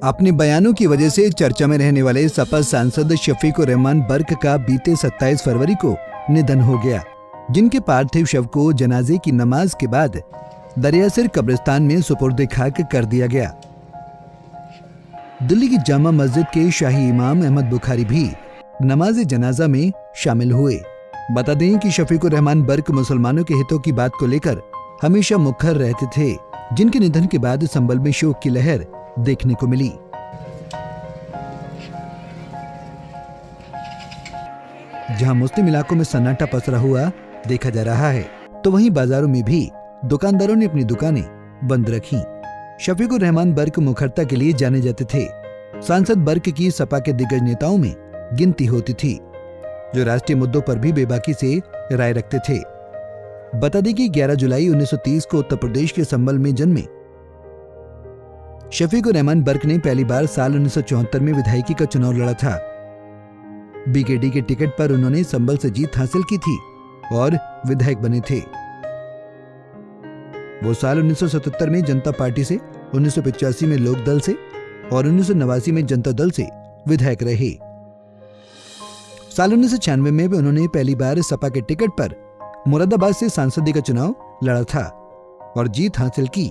अपने बयानों की वजह से चर्चा में रहने वाले सपा सांसद शफीकुर रहमान बर्क का बीते 27 फरवरी को निधन हो गया, जिनके पार्थिव शव को जनाजे की नमाज के बाद दरियासिर कब्रिस्तान में सुपुर्द खाक कर दिया गया। दिल्ली की जामा मस्जिद के शाही इमाम अहमद बुखारी भी नमाज जनाजा में शामिल हुए। बता दें कि शफीकुर रहमान बर्क मुसलमानों के हितों की बात को लेकर हमेशा मुखर रहते थे, जिनके निधन के बाद संभल में शोक की लहर देखने को मिली। जहां मुस्लिम इलाकों में सन्नाटा पसरा हुआ देखा जा रहा है, तो वहीं बाजारों में भी दुकानदारों ने अपनी दुकानें बंद रखी। शफीकुर रहमान बर्क मुखरता के लिए जाने जाते थे। सांसद बर्क की सपा के दिग्गज नेताओं में गिनती होती थी, जो राष्ट्रीय मुद्दों पर भी बेबाकी से राय रखते थे। बता दें कि 11 जुलाई 1930 को उत्तर प्रदेश के संभल में जन्मे शफीकुर रहमान बर्क ने पहली बार साल 1974 में विधायकी का चुनाव लड़ा था। बीकेडी के टिकट पर उन्होंने संभल से जीत हासिल की थी और विधायक बने थे। वो साल 1977 में जनता पार्टी से, 1985 में लोक दल से और 1989 में जनता दल से विधायक रहे। साल 1996 में भी उन्होंने पहली बार सपा के टिकट पर मुरादाबाद से सांसदी का चुनाव लड़ा था और जीत हासिल की।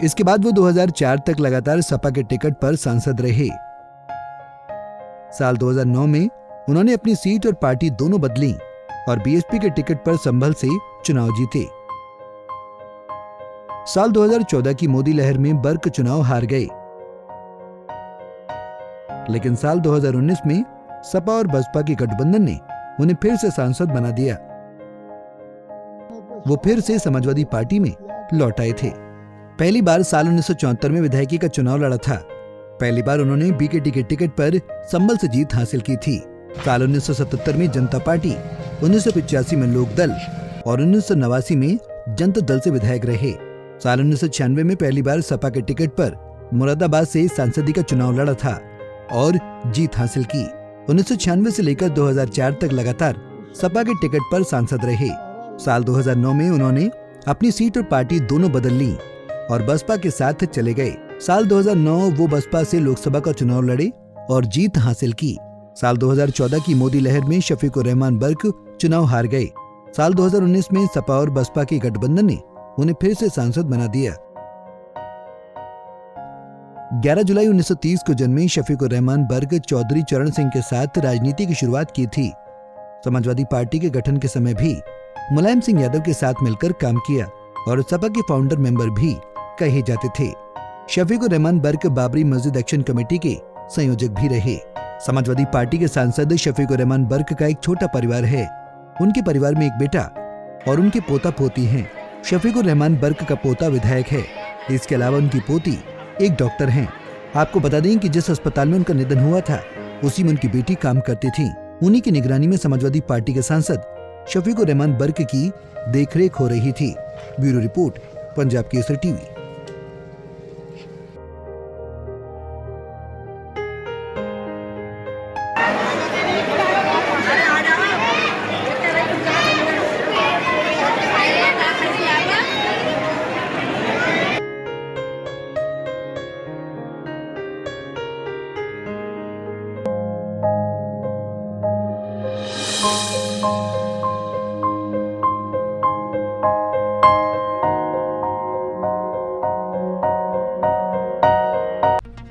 इसके बाद वो 2004 तक लगातार सपा के टिकट पर सांसद रहे। साल 2009 में उन्होंने अपनी सीट और पार्टी दोनों बदली और बीएसपी के टिकट पर संभल से चुनाव जीते। साल 2014 की मोदी लहर में बर्क चुनाव हार गए, लेकिन साल 2019 में सपा और बसपा के गठबंधन ने उन्हें फिर से सांसद बना दिया। वो फिर से समाजवादी पार्टी में लौट आए थे। पहली बार साल 1974 में विधायकी का चुनाव लड़ा था। पहली बार उन्होंने बीकेटी के टिकट पर संभल से जीत हासिल की थी। साल 1977 में जनता पार्टी, 1985 में लोक दल और 1989 में जनता दल से विधायक रहे। साल 1996 में पहली बार सपा के टिकट पर मुरादाबाद से सांसदी का चुनाव लड़ा था और जीत हासिल की। 1996 से लेकर 2004 तक लगातार सपा के टिकट पर सांसद रहे। साल 2009 में उन्होंने अपनी सीट और पार्टी दोनों बदल ली और बसपा के साथ चले गए। साल 2009 वो बसपा से लोकसभा का चुनाव लड़े और जीत हासिल की। साल 2014 की मोदी लहर में शफीकुर रहमान बर्क चुनाव हार गए। साल 2019 में सपा और बसपा के गठबंधन ने उन्हें फिर से सांसद बना दिया। 11 जुलाई 1930 को जन्मे शफीकुर रहमान बर्क चौधरी चरण सिंह के साथ राजनीति की शुरुआत की थी। समाजवादी पार्टी के गठन के समय भी मुलायम सिंह यादव के साथ मिलकर काम किया और सपा के फाउंडर मेंबर भी कहे जाते थे। शफीकुर रहमान बर्क बाबरी मस्जिद एक्शन कमेटी के संयोजक भी रहे। समाजवादी पार्टी के सांसद शफीकुर रहमान बर्क का एक छोटा परिवार है। उनके परिवार में एक बेटा और उनके पोता पोती हैं। शफीकुर रहमान बर्क का पोता विधायक है। इसके अलावा उनकी पोती एक डॉक्टर हैं। आपको बता दें कि जिस अस्पताल में उनका निधन हुआ था, उसी में उनकी बेटी काम करती थी। उन्हीं की निगरानी में समाजवादी पार्टी के सांसद शफीकुर रहमान बर्क की देखरेख हो रही थी। Bureau report, Punjab Kesari TV.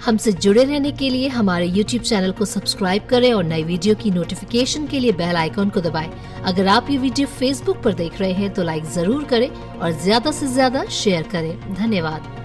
हमसे जुड़े रहने के लिए हमारे YouTube चैनल को सब्सक्राइब करें और नई वीडियो की नोटिफिकेशन के लिए बेल आइकॉन को दबाएं। अगर आप ये वीडियो Facebook पर देख रहे हैं तो लाइक जरूर करें और ज्यादा से ज्यादा शेयर करें। धन्यवाद।